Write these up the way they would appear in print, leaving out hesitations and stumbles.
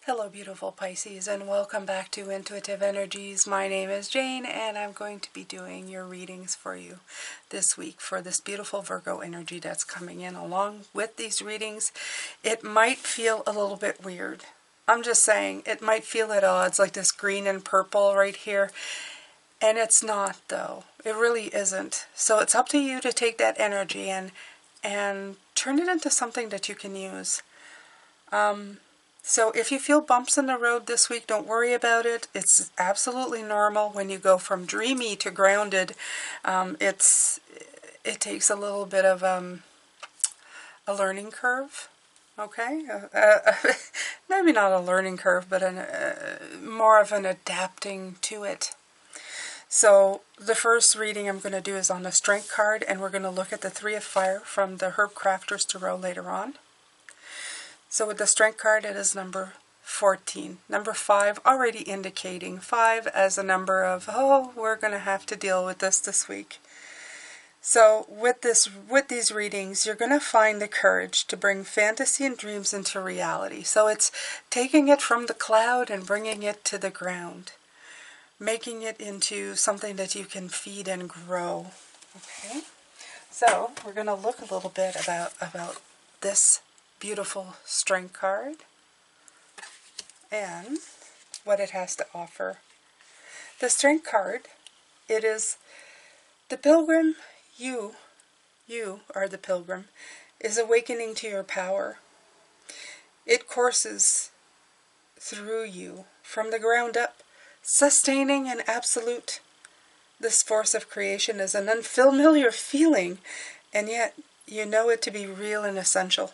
Hello beautiful Pisces, and welcome back to Intuitive Energies. My name is Jane and I'm going to be doing your readings for you this week for this beautiful Virgo energy that's coming in. Along with these readings, it might feel a little bit weird. I'm just saying, it might feel at odds, like this green and purple right here, and it's not though. It really isn't. So it's up to you to take that energy and turn it into something that you can use. So if you feel bumps in the road this week, don't worry about it. It's absolutely normal when you go from dreamy to grounded. It takes a little bit of a learning curve, okay? Maybe not a learning curve, but more of an adapting to it. So the first reading I'm going to do is on the Strength card, and we're going to look at the Three of Fire from the Herb Crafter's Tarot later on. So with the Strength card, it is number 14. Number 5 already indicating 5 as a number of, oh, we're going to have to deal with this week. So with these readings, you're going to find the courage to bring fantasy and dreams into reality. So it's taking it from the cloud and bringing it to the ground, making it into something that you can feed and grow. Okay? So we're going to look a little bit about this beautiful Strength card and what it has to offer. The Strength card, it is the pilgrim. You are the pilgrim, is awakening to your power. It courses through you from the ground up, sustaining and absolute. This force of creation is an unfamiliar feeling, and yet you know it to be real and essential.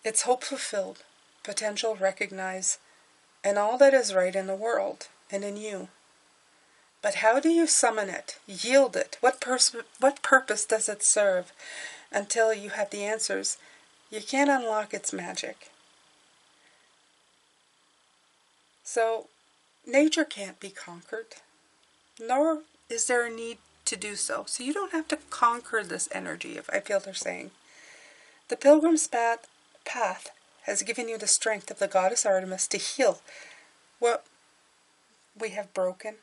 It's hope fulfilled, potential recognized, and all that is right in the world and in you. But how do you summon it, yield it? What purpose does it serve? Until you have the answers, you can't unlock its magic. So, nature can't be conquered, nor is there a need to do so. So you don't have to conquer this energy, if I feel they're saying. The pilgrim's path has given you the strength of the goddess Artemis to heal what we have broken.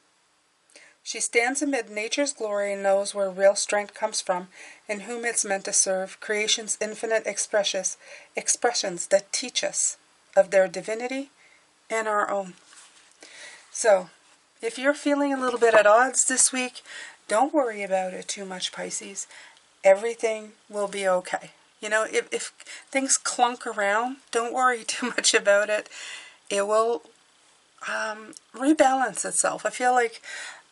She stands amid nature's glory and knows where real strength comes from and whom it's meant to serve, creation's infinite expressions that teach us of their divinity and our own. So, if you're feeling a little bit at odds this week, don't worry about it too much, Pisces. Everything will be okay. You know, if things clunk around, don't worry too much about it. It will rebalance itself. I feel like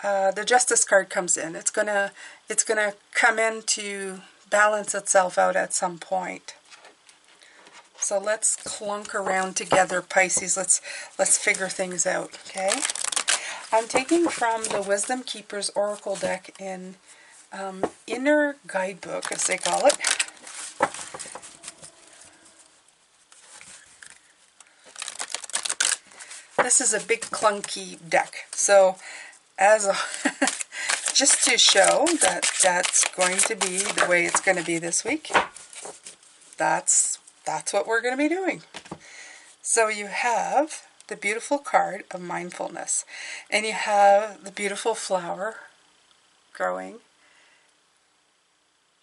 the Justice card comes in. It's gonna come in to balance itself out at some point. So let's clunk around together, Pisces. Let's figure things out. Okay. I'm taking from the Wisdom Keeper's Oracle deck in Inner Guidebook, as they call it. This is a big clunky deck, so just to show that that's going to be the way it's going to be this week, that's what we're going to be doing. So you have the beautiful card of Mindfulness, and you have the beautiful flower growing.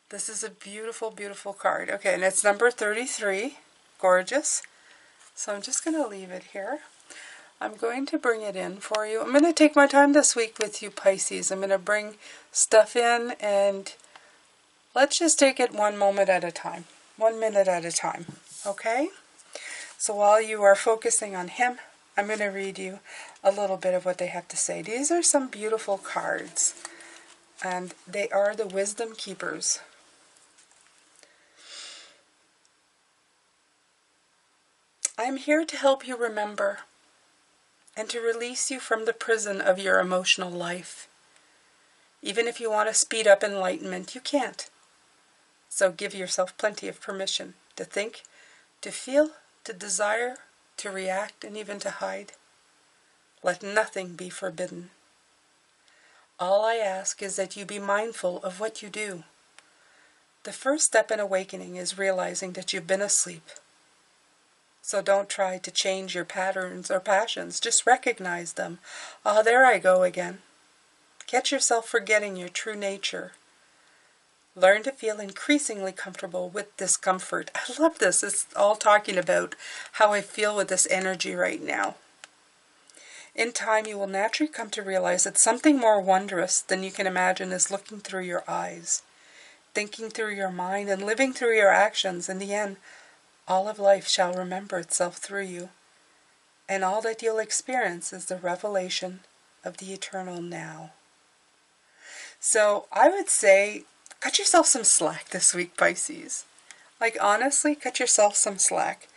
This is a beautiful, beautiful card. Okay, and it's number 33, gorgeous. So I'm just going to leave it here. I'm going to bring it in for you. I'm going to take my time this week with you, Pisces. I'm going to bring stuff in, and let's just take it one moment at a time. 1 minute at a time. Okay? So while you are focusing on him, I'm going to read you a little bit of what they have to say. These are some beautiful cards, and they are the Wisdom Keepers. I'm here to help you remember and to release you from the prison of your emotional life. Even if you want to speed up enlightenment, you can't. So give yourself plenty of permission to think, to feel, to desire, to react, and even to hide. Let nothing be forbidden. All I ask is that you be mindful of what you do. The first step in awakening is realizing that you've been asleep. So don't try to change your patterns or passions. Just recognize them. Oh, there I go again. Catch yourself forgetting your true nature. Learn to feel increasingly comfortable with discomfort. I love this. It's all talking about how I feel with this energy right now. In time, you will naturally come to realize that something more wondrous than you can imagine is looking through your eyes, thinking through your mind, and living through your actions. In the end, all of life shall remember itself through you, and all that you'll experience is the revelation of the eternal now. So I would say, cut yourself some slack this week, Pisces. Like, honestly, cut yourself some slack.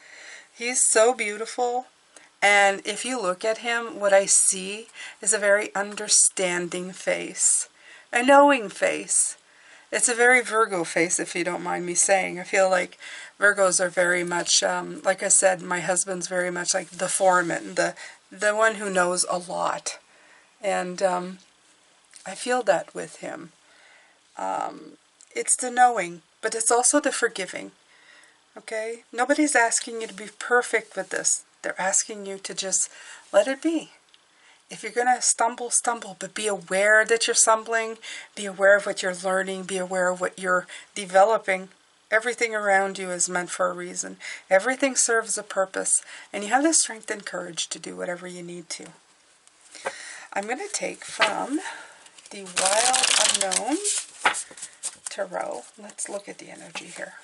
He's so beautiful. And if you look at him, what I see is a very understanding face, a knowing face. It's a very Virgo face, if you don't mind me saying. I feel like Virgos are very much, like I said, my husband's very much like the foreman, the one who knows a lot. And I feel that with him. It's the knowing, but it's also the forgiving. Okay? Nobody's asking you to be perfect with this. They're asking you to just let it be. If you're going to stumble, stumble, but be aware that you're stumbling, be aware of what you're learning, be aware of what you're developing. Everything around you is meant for a reason. Everything serves a purpose, and you have the strength and courage to do whatever you need to. I'm going to take from the Wild Unknown Tarot. Let's look at the energy here.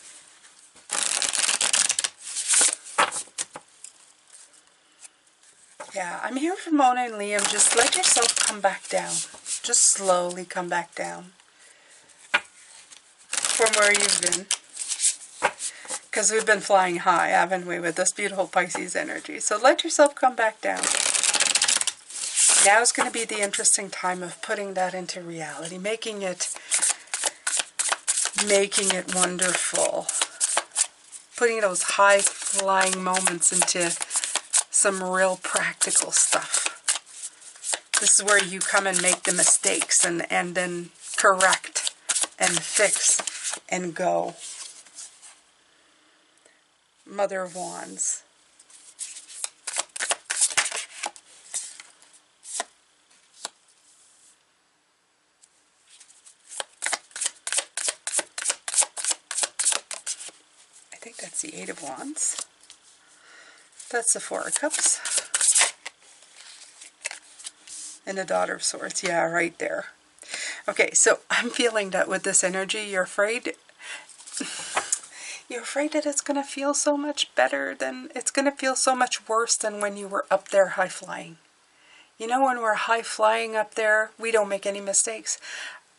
Yeah, I'm here for Mona and Liam. Just let yourself come back down. Just slowly come back down from where you've been. Because we've been flying high, haven't we, with this beautiful Pisces energy. So let yourself come back down. Now is going to be the interesting time of putting that into reality, making it wonderful. Putting those high-flying moments into some real practical stuff. This is where you come and make the mistakes and then correct and fix and go. Mother of Wands. I think that's the Eight of Wands. That's the Four of Cups. And the Daughter of Swords. Yeah, right there. Okay, so I'm feeling that with this energy, you're afraid that it's going to feel so much better than, it's going to feel so much worse than when you were up there high flying. You know, when we're high flying up there, we don't make any mistakes.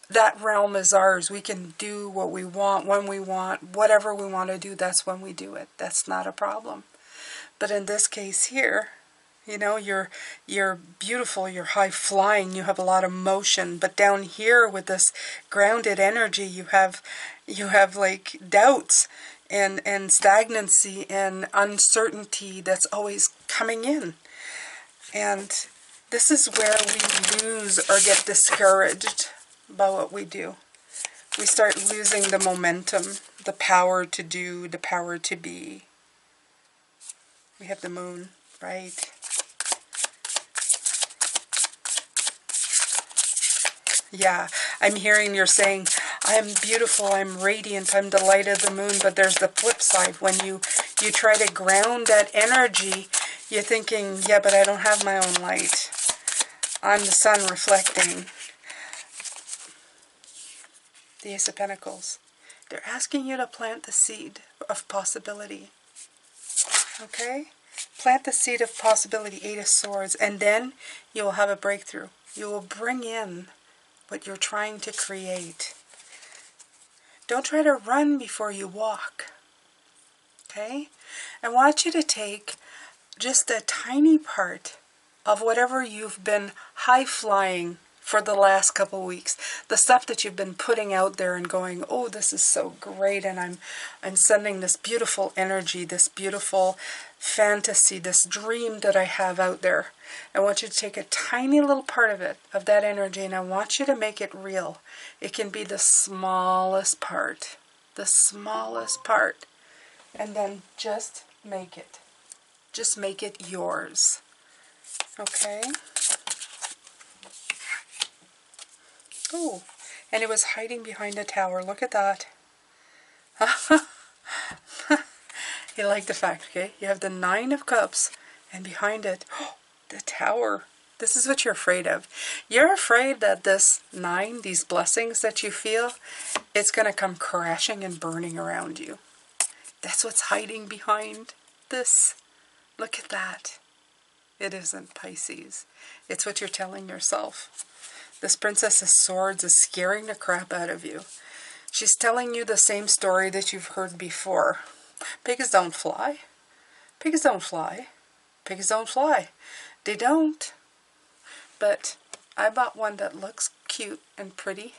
That realm is ours. We can do what we want, when we want, whatever we want to do, that's when we do it. That's not a problem. But in this case here, you know, you're beautiful, you're high flying, you have a lot of motion, but down here with this grounded energy, you have like doubts and stagnancy and uncertainty that's always coming in. And this is where we lose or get discouraged by what we do. We start losing the momentum, the power to do, the power to be. We have the Moon, right? Yeah, I'm hearing you're saying, I'm beautiful, I'm radiant, I'm the light of the moon, but there's the flip side. When you try to ground that energy, you're thinking, yeah, but I don't have my own light. I'm the sun reflecting. The Ace of Pentacles. They're asking you to plant the seed of possibility. Okay? Plant the seed of possibility, Eight of Swords, and then you will have a breakthrough. You will bring in what you're trying to create. Don't try to run before you walk. Okay? I want you to take just a tiny part of whatever you've been high-flying for the last couple weeks. The stuff that you've been putting out there and going, oh, this is so great, and I'm sending this beautiful energy, this beautiful fantasy, this dream that I have out there. I want you to take a tiny little part of it, of that energy, and I want you to make it real. It can be the smallest part, and then just make it. Just make it yours. Okay? Oh, and it was hiding behind a tower. Look at that. You like the fact, okay? You have the Nine of Cups, and behind it, oh, the Tower. This is what you're afraid of. You're afraid that this 9, these blessings that you feel, it's going to come crashing and burning around you. That's what's hiding behind this. Look at that. It isn't, Pisces. It's what you're telling yourself. This Princess of Swords is scaring the crap out of you. She's telling you the same story that you've heard before. Pigs don't fly. Pigs don't fly. Pigs don't fly. They don't. But I bought one that looks cute and pretty.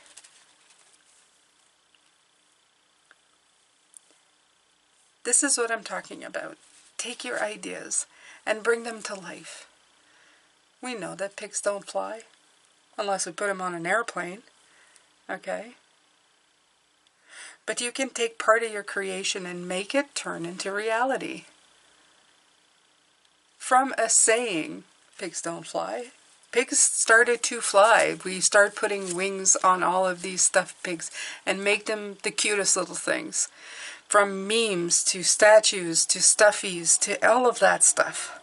This is what I'm talking about. Take your ideas and bring them to life. We know that pigs don't fly unless we put them on an airplane. Okay? But you can take part of your creation and make it turn into reality. From a saying, pigs don't fly, pigs started to fly. We start putting wings on all of these stuffed pigs and make them the cutest little things. From memes to statues to stuffies to all of that stuff.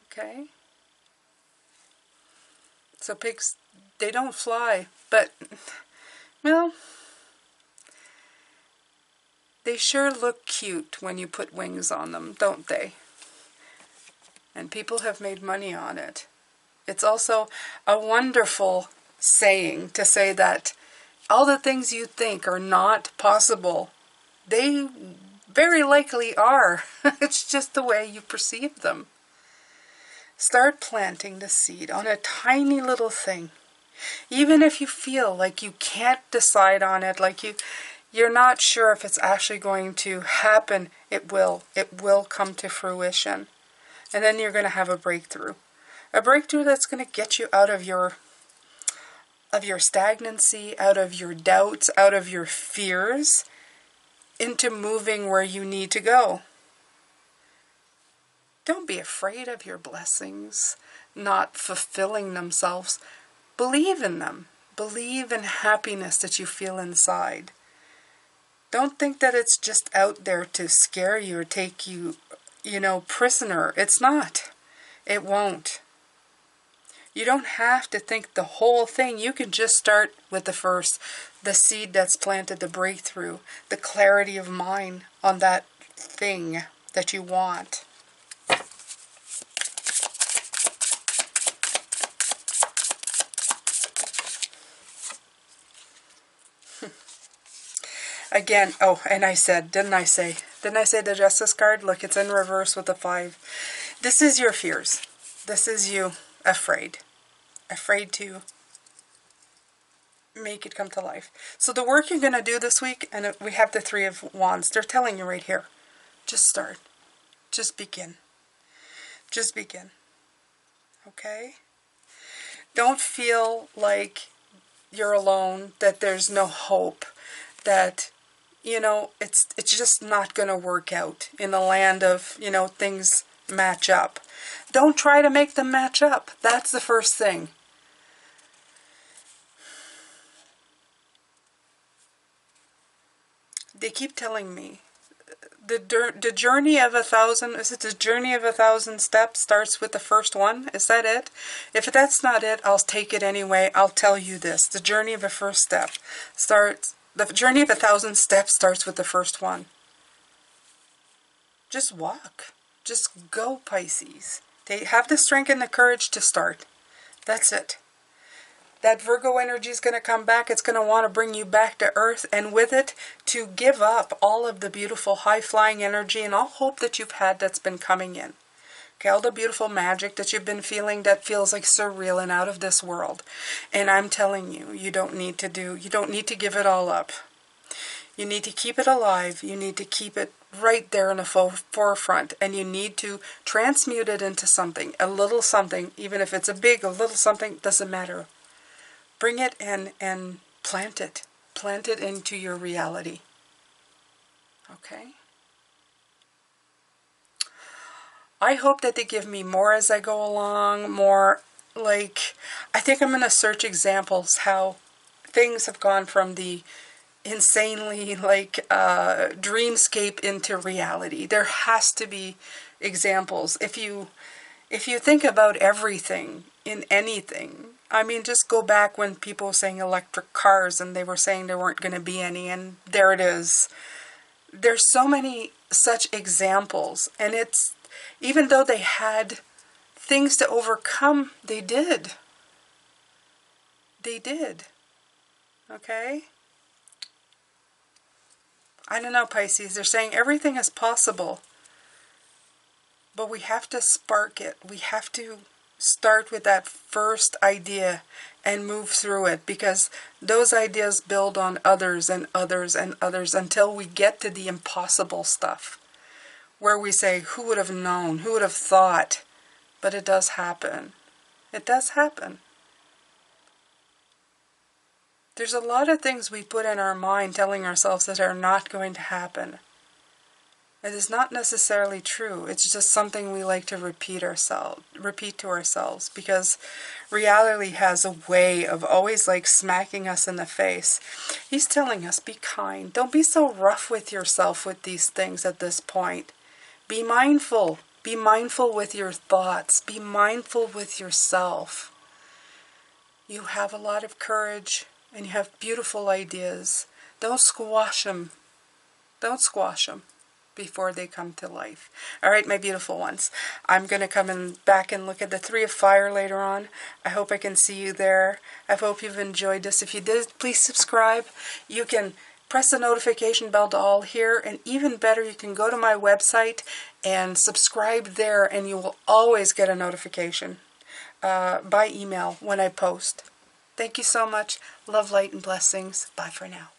Okay? So pigs, they don't fly, but, well, they sure look cute when you put wings on them, don't they? And people have made money on it. It's also a wonderful saying to say that all the things you think are not possible, they very likely are. It's just the way you perceive them. Start planting the seed on a tiny little thing. Even if you feel like you can't decide on it, like you're not sure if it's actually going to happen, it will. It will come to fruition. And then you're going to have a breakthrough. A breakthrough that's going to get you out of your stagnancy, out of your doubts, out of your fears, into moving where you need to go. Don't be afraid of your blessings not fulfilling themselves. Believe in them. Believe in happiness that you feel inside. Don't think that it's just out there to scare you or take you, prisoner. It's not. It won't. You don't have to think the whole thing. You can just start with the seed that's planted, the breakthrough, the clarity of mind on that thing that you want. Again, oh, and didn't I say the Justice card? Look, it's in reverse with the 5. This is your fears. This is you afraid. Afraid to make it come to life. So the work you're going to do this week, and we have the 3 of Wands. They're telling you right here. Just start. Just begin. Just begin. Okay? Don't feel like you're alone, that there's no hope, that it's just not going to work out in the land of, things match up. Don't try to make them match up. That's the first thing. They keep telling me the journey of 1,000, is it the journey of 1,000 steps starts with the first one? Is that it? If that's not it, I'll take it anyway. I'll tell you this. The journey of a first step the journey of 1,000 steps starts with the first one. Just walk. Just go, Pisces. They have the strength and the courage to start. That's it. That Virgo energy is going to come back. It's going to want to bring you back to earth, and with it, to give up all of the beautiful high-flying energy and all hope that you've had that's been coming in. Okay, all the beautiful magic that you've been feeling that feels like surreal and out of this world. And I'm telling you, you don't need to give it all up. You need to keep it alive. You need to keep it right there in the forefront. And you need to transmute it into something, a little something, even if it's a little something, doesn't matter. Bring it in and plant it. Plant it into your reality. Okay? I hope that they give me more as I go along, more like, I think I'm going to search examples how things have gone from the insanely dreamscape into reality. There has to be examples. If you think about everything in anything, I mean, just go back when people were saying electric cars and they were saying there weren't going to be any, and there it is. There's so many such examples, and it's, even though they had things to overcome, they did. They did. Okay? I don't know, Pisces. They're saying everything is possible. But we have to spark it. We have to start with that first idea and move through it, because those ideas build on others and others and others until we get to the impossible stuff, where we say, who would have known? Who would have thought? But it does happen. It does happen. There's a lot of things we put in our mind telling ourselves that are not going to happen. It is not necessarily true. It's just something we like to repeat to ourselves, because reality has a way of always like smacking us in the face. He's telling us, be kind. Don't be so rough with yourself with these things at this point. Be mindful. Be mindful with your thoughts. Be mindful with yourself. You have a lot of courage and you have beautiful ideas. Don't squash them. Don't squash them before they come to life. All right, my beautiful ones. I'm going to come back and look at the Three of Fire later on. I hope I can see you there. I hope you've enjoyed this. If you did, please subscribe. You can press the notification bell to all here, and even better, you can go to my website and subscribe there, and you will always get a notification by email when I post. Thank you so much. Love, light, and blessings. Bye for now.